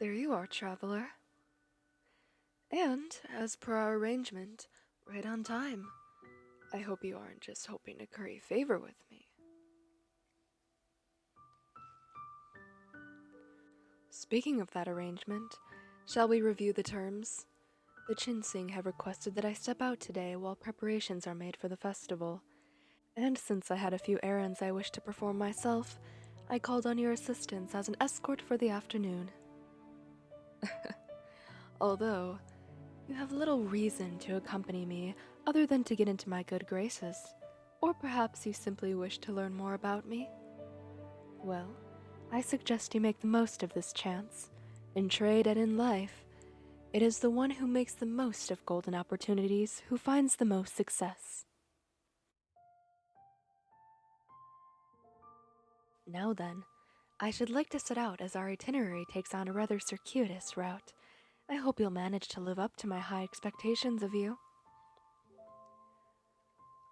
There you are, traveler. And, as per our arrangement, right on time. I hope you aren't just hoping to curry favor with me. Speaking of that arrangement, shall we review the terms? The Chinsing have requested that I step out today while preparations are made for the festival. And since I had a few errands I wished to perform myself, I called on your assistance as an escort for the afternoon. Although, you have little reason to accompany me other than to get into my good graces. Or perhaps you simply wish to learn more about me? Well, I suggest you make the most of this chance. In trade and in life, it is the one who makes the most of golden opportunities who finds the most success. Now then, I should like to set out as our itinerary takes on a rather circuitous route. I hope you'll manage to live up to my high expectations of you.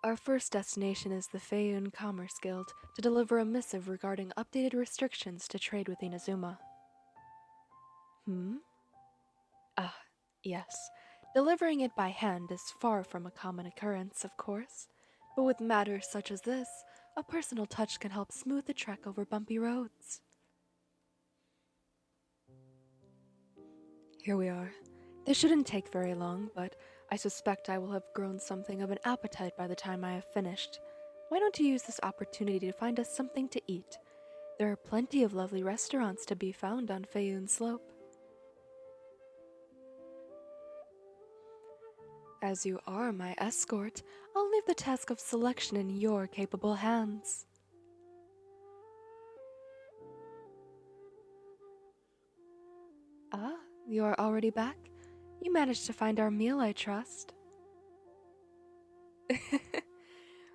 Our first destination is the Feiyun Commerce Guild to deliver a missive regarding updated restrictions to trade with Inazuma. Ah, yes. Delivering it by hand is far from a common occurrence, of course, but with matters such as this, a personal touch can help smooth the trek over bumpy roads. Here we are. This shouldn't take very long, but I suspect I will have grown something of an appetite by the time I have finished. Why don't you use this opportunity to find us something to eat? There are plenty of lovely restaurants to be found on Feiyun Slope. As you are my escort, I'll leave the task of selection in your capable hands. Ah, you are already back? You managed to find our meal, I trust.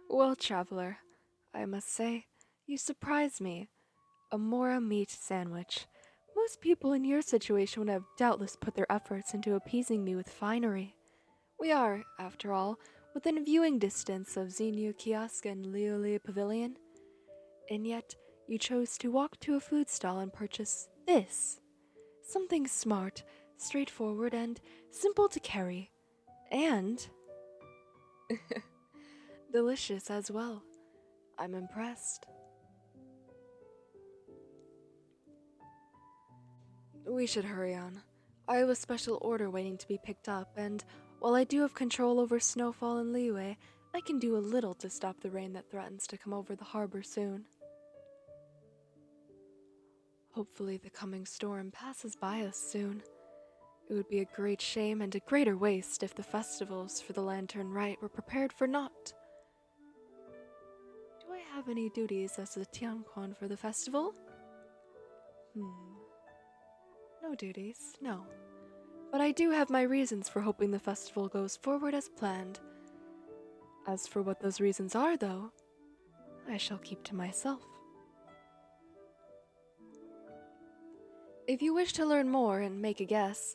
Well, traveler, I must say, you surprised me. A Mora meat sandwich. Most people in your situation would have doubtless put their efforts into appeasing me with finery. We are, after all, within viewing distance of Xinyu Kiosk and Liyue Pavilion. And yet, you chose to walk to a food stall and purchase this. Something smart, straightforward, and simple to carry. And delicious as well. I'm impressed. We should hurry on. I have a special order waiting to be picked up, and while I do have control over snowfall in Liyue, I can do a little to stop the rain that threatens to come over the harbor soon. Hopefully the coming storm passes by us soon. It would be a great shame and a greater waste if the festivals for the Lantern Rite were prepared for naught. Do I have any duties as a Tianquan for the festival? No duties, no. But I do have my reasons for hoping the festival goes forward as planned. As for what those reasons are, though, I shall keep to myself. If you wish to learn more and make a guess,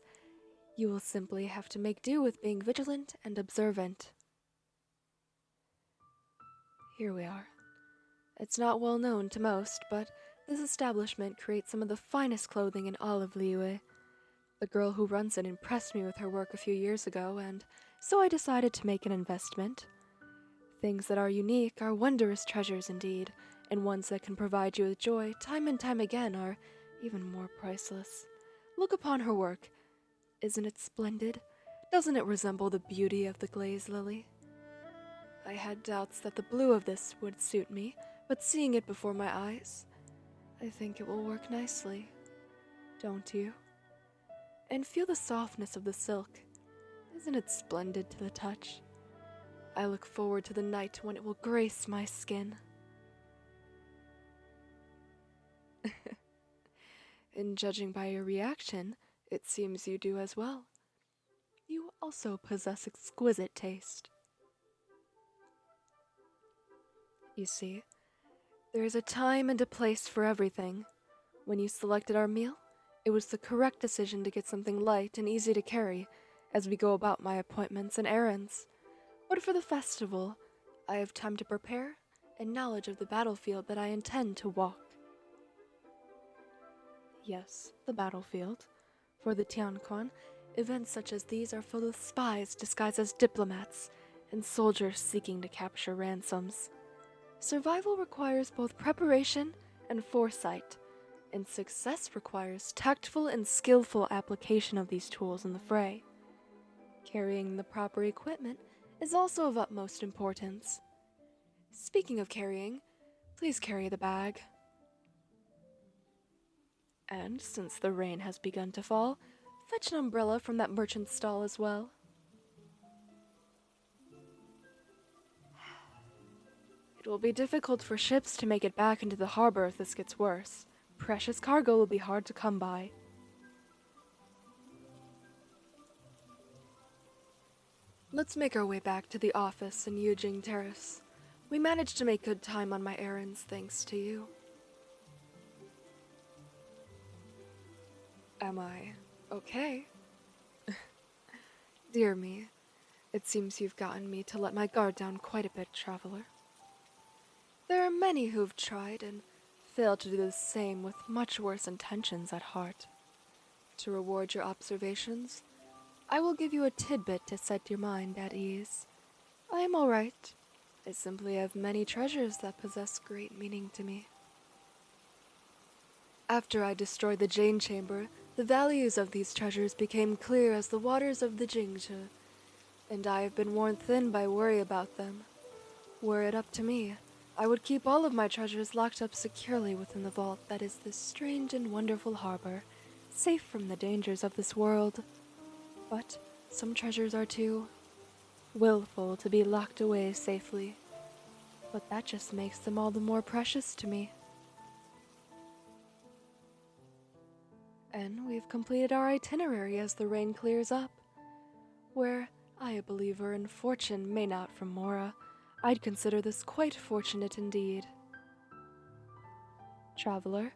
you will simply have to make do with being vigilant and observant. Here we are. It's not well known to most, but this establishment creates some of the finest clothing in all of Liyue. The girl who runs it impressed me with her work a few years ago, and so I decided to make an investment. Things that are unique are wondrous treasures indeed, and ones that can provide you with joy time and time again are even more priceless. Look upon her work. Isn't it splendid? Doesn't it resemble the beauty of the glazed lily? I had doubts that the blue of this would suit me, but seeing it before my eyes, I think it will work nicely. Don't you? And feel the softness of the silk. Isn't it splendid to the touch? I look forward to the night when it will grace my skin. And judging by your reaction, it seems you do as well. You also possess exquisite taste. You see, there is a time and a place for everything. When you selected our meal, it was the correct decision to get something light and easy to carry as we go about my appointments and errands. But for the festival, I have time to prepare and knowledge of the battlefield that I intend to walk. Yes, the battlefield. For the Tianquan, events such as these are full of spies disguised as diplomats and soldiers seeking to capture ransoms. Survival requires both preparation and foresight, and success requires tactful and skillful application of these tools in the fray. Carrying the proper equipment is also of utmost importance. Speaking of carrying, please carry the bag. And since the rain has begun to fall, fetch an umbrella from that merchant's stall as well. It will be difficult for ships to make it back into the harbor if this gets worse. Precious cargo will be hard to come by. Let's make our way back to the office in Yujing Terrace. We managed to make good time on my errands thanks to you. Am I okay? Dear me, it seems you've gotten me to let my guard down quite a bit, traveler. There are many who've tried and failed to do the same with much worse intentions at heart. To reward your observations, I will give you a tidbit to set your mind at ease. I am all right. I simply have many treasures that possess great meaning to me. After I destroyed the Jane Chamber, the values of these treasures became clear as the waters of the Jingzhe, and I have been worn thin by worry about them. Were it up to me, I would keep all of my treasures locked up securely within the vault that is this strange and wonderful harbor, safe from the dangers of this world. But some treasures are too willful to be locked away safely. But that just makes them all the more precious to me. And we've completed our itinerary as the rain clears up. Where I, a believer in fortune, may not from Mora, I'd consider this quite fortunate indeed. Traveler,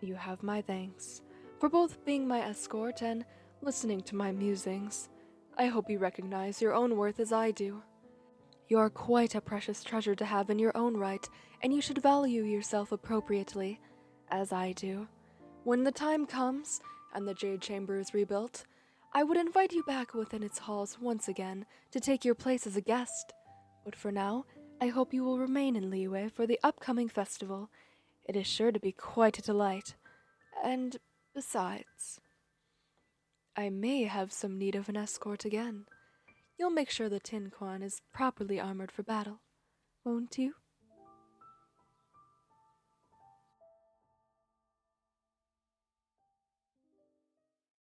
you have my thanks for both being my escort and listening to my musings. I hope you recognize your own worth as I do. You are quite a precious treasure to have in your own right, and you should value yourself appropriately, as I do. When the time comes, and the Jade Chamber is rebuilt, I would invite you back within its halls once again to take your place as a guest. But for now, I hope you will remain in Liyue for the upcoming festival. It is sure to be quite a delight. And besides, I may have some need of an escort again. You'll make sure the Tin Quan is properly armored for battle, won't you?